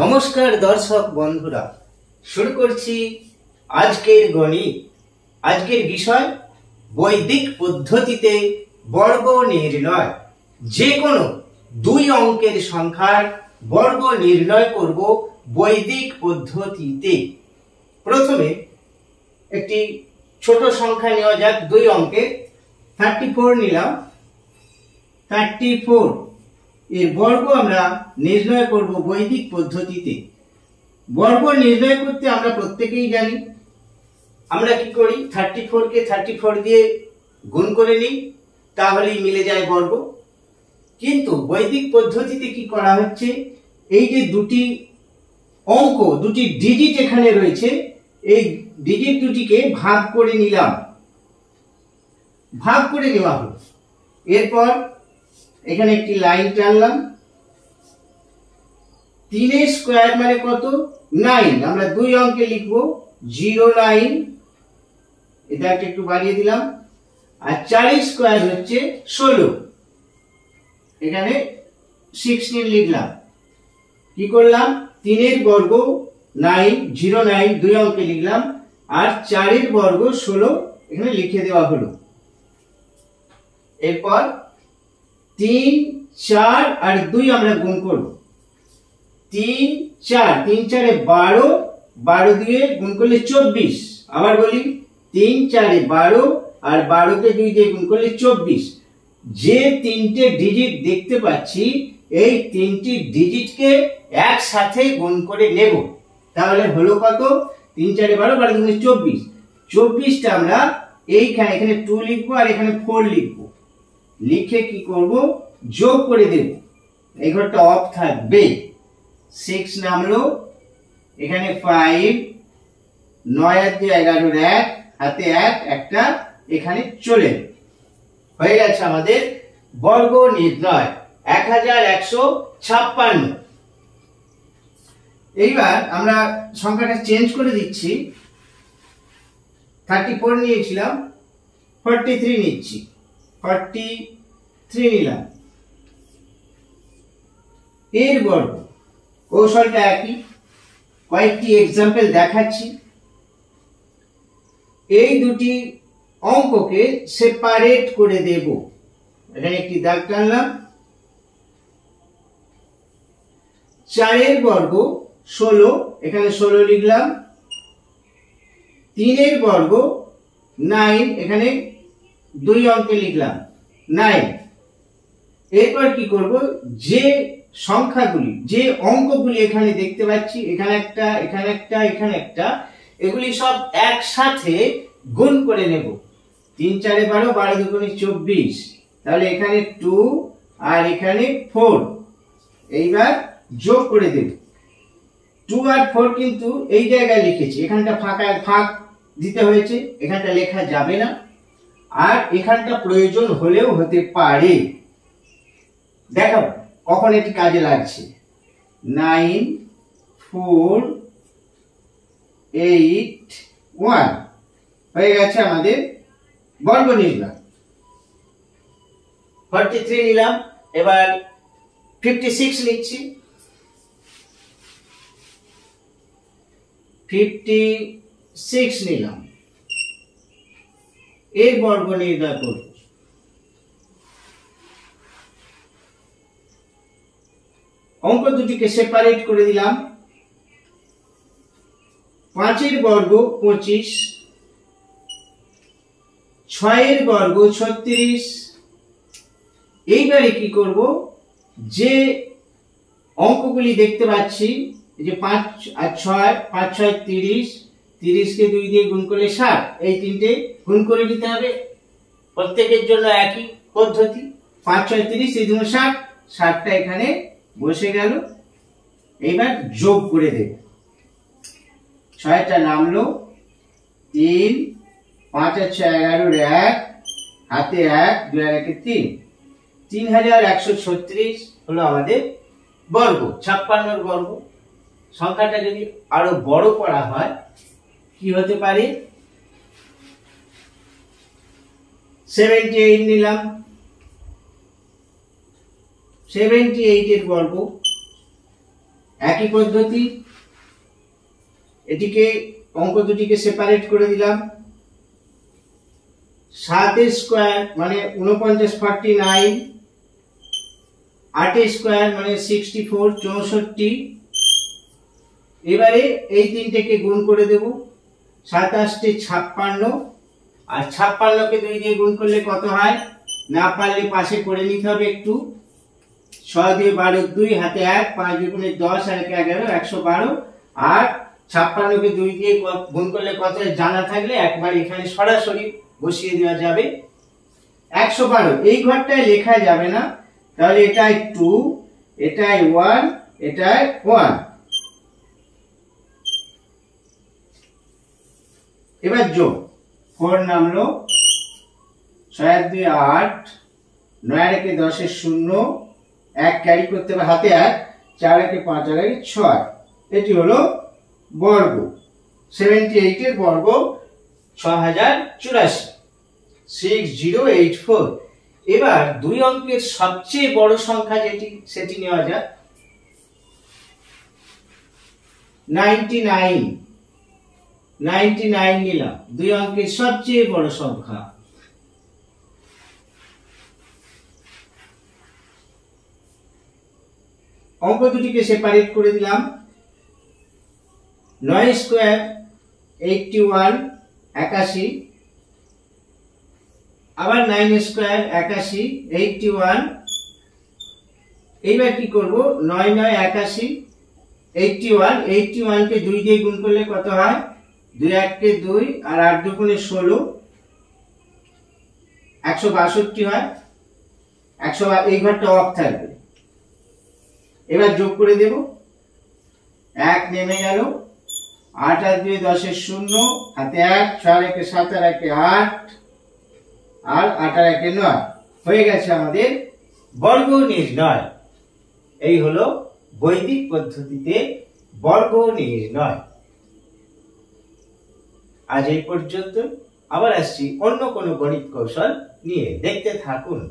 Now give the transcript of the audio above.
নমস্কার দর্শক বন্ধুরা, শুরু করছি আজকের গণিত। আজকের বিষয় বৈদিক পদ্ধতিতে বর্গ নির্ণয়। যে কোনো দুই অঙ্কের সংখ্যার বর্গ নির্ণয় করব বৈদিক পদ্ধতিতে। প্রথমে একটি ছোট সংখ্যা নেওয়া যাক, দুই অঙ্কের 34 নিলাম। 34 এর বর্গ আমরা নির্ণয় করব বৈদিক পদ্ধতিতে। বর্গ নির্ণয় করতে আমরা প্রত্যেকেই জানি, আমরা কি করি, 34 কে 34 দিয়ে গুণ করে নিই, তাহলেই মিলে যায় বর্গ। কিন্তু বৈদিক পদ্ধতিতে কি করা হচ্ছে, এই যে দুটি অঙ্ক, দুটি ডিজিট এখানে রয়েছে, এই ডিজিট দুটিকে ভাগ করে নিলাম, ভাগ করে নেওয়া হলো। এরপর এখানে একটি লাইন টানলাম। 3 এর স্কয়ার মানে কত? 9। আমরা দুই অঙ্কে লিখব 09, এটা একটু বাড়িয়ে দিলাম। আর 4 এর স্কয়ার হচ্ছে 16, এখানে 16 লিখলাম। কি করলাম, 3 এর বর্গ 9, 09 দুই অঙ্কে লিখলাম, আর 4 এর বর্গ 16 এখানে লিখে দেওয়া হলো। এরপর 3, 4 আর 2 আমরা গুণ করব। 3, 4, 3, 4 12, 12 দিয়ে গুণ করলে 24। আবার বলি, 3, 4 12 আর 12 কে 2 দিয়ে গুণ করলে 24। যে তিনটে ডিজিট দেখতে পাচ্ছি, এই তিনটি ডিজিটকে একসাথে গুণ করে নেব, তাহলে হলো কত? 3, 4 12, 12 দুগুণে 24। 24টা আমরা এইখানে, এখানে 2 লিখবো আর এখানে 4 লিখবো। লিখে কি করব, যোগ করে দেব। এই ঘরটা অফ থাকবে। 6 নামলো, এখানে 5, 9 আর 2 11 এর 1, হাতে 1, একটা এখানে চলে হয়ে গেছে আমাদের বর্গ নির্ণয় 1156। এইবার আমরা সংখ্যাটা চেঞ্জ করে দিচ্ছি। 34 নিয়েছিলাম, 43 নিচ্ছি। 43 নিলাম। এর বর্গ, কৌশলটা একই, কয়েকটি এক্সাম্পল দেখাচ্ছি। এই দুটি অঙ্ককে সেপারেট করে দেব। এখানে একটি দাগ টানলাম। 4 এর বর্গ 16, এখানে 16 লিখলাম। 3 এর বর্গ 9, এখানে দুই অঙ্কে লিখলাম 9। এরপর কি করব, যে সংখ্যাগুলি, যে অঙ্কগুলি এখানে দেখতে পাচ্ছি, এখানে একটা, এখানে একটা, এখানে একটা, এগুলি সব একসাথে গুণ করে নেব। 3, 4 12, 12 দুগুণে 24, তাহলে এখানে 2 আর এখানে 4। এইবার যোগ করে দেব। 2 আর 4 কিন্তু এই জায়গায় লিখেছি, এখানটা ফাঁকা, ফাঁক দিতে হয়েছে, এখানটা লেখা যাবে না। আর এখানটা প্রয়োজন হলেও হতে পারে, দেখাবো কখন এটি কাজে লাগছে। 9, 4, 8, 1 হয়ে গেছে আমাদের বর্গ নির্ণয়। 43 নিলাম, এবার 56 লিখছি। 56 নিলাম, এর বর্গ নির্ণয় করব। অঙ্ক দুটিকে সেপারেট করে দিলাম। 5 এর বর্গ 25, 6 এর বর্গ 36। এইবারে কি করব, যে অঙ্কগুলি দেখতে পাচ্ছি, এই যে 5 আর 6, 5 6 30, 30 কে 2 দিয়ে গুণ করলে 60, এই তিনটে গুণ করে দিতে হবে। প্রত্যেকের জন্য একই পদ্ধতি। 5 6 30, এই জন্য 60, 60টা এখানে বসে গেল। এইবার যোগ করে দেব। 6টা নামলো, 3, 5 আর 6 11 এর 1, হাতে 1, 2 আর 1 3, 3136 হলো আমাদের বর্গ। 56 এর বর্গ। সংখ্যাটা যদি আরো বড় করা হয় কি হতে পারে, 78 নিলাম। 78 এর বর্গ একই পদ্ধতি, এটিকে অঙ্ক দুটিকে সেপারেট করে দিলাম। 7 স্কয়ার মানে 49 49, 8 স্কয়ার মানে 64 64। এবারে এই তিনটেকে গুণ করে দেব। 27 56, আর 56কে 2 দিয়ে গুণ করলে কত হয়, না পারলে পাশে করে নিতে হবে একটু। 6 দিয়ে 12 2, হাতে 1, 5 দুগুণে 10 আর 1 11 112। আর 56কে 2 দিয়ে গুণ করলে কত জানা থাকলে একবার এখানে সরাসরি বসিয়ে দেওয়া যাবে। 112 এই ঘরটায় লেখা যাবে না, তাহলে এটাই 2, এটাই 1, এটাই 1। এবার যোগ। 4 নামলো, 6 আর 2 8, 9 আর 1 10 এর 0, 1 ক্যারি করতে হবে হাতে 1, 4 আর 1 5 আর 1 6। এটি হলো বর্গ। 78 এর বর্গ 6084, 6084। এবার দুই অঙ্কের সবচেয়ে বড় সংখ্যা যেটি সেটি নেওয়া যাক। 99 99 নিলাম, দুই অঙ্কের সবচেয়ে বড় সংখ্যা। অঙ্ক দুটিকে সেপারেট করে দিলাম। 9 স্কয়ার 81 81, আবার 9 স্কয়ার 81 81। এইবার কি করব, 9 9 81 81, 81 কে 2 দিয়ে গুণ করলে কত হয়, 2 1 কে 2 আর 8 দুগুণে 16, 162 হয়। 100 এই ঘরটা অফ থাকবে। এবার যোগ করে দেব। 1 নেমে গেল, 8 আর 2 10 এর 0, হাতে 1, 6 আর 1 7 আর 1 8, আর 8 আর 1 9। হয়ে গেছে আমাদের বর্গ নির্ণয়। এই হলো বৈদিক পদ্ধতিতে বর্গ নির্ণয়। আজ এই পর্যন্ত, আবার আসছি অন্য কোনো গণিত কৌশল নিয়ে, দেখতে থাকুন।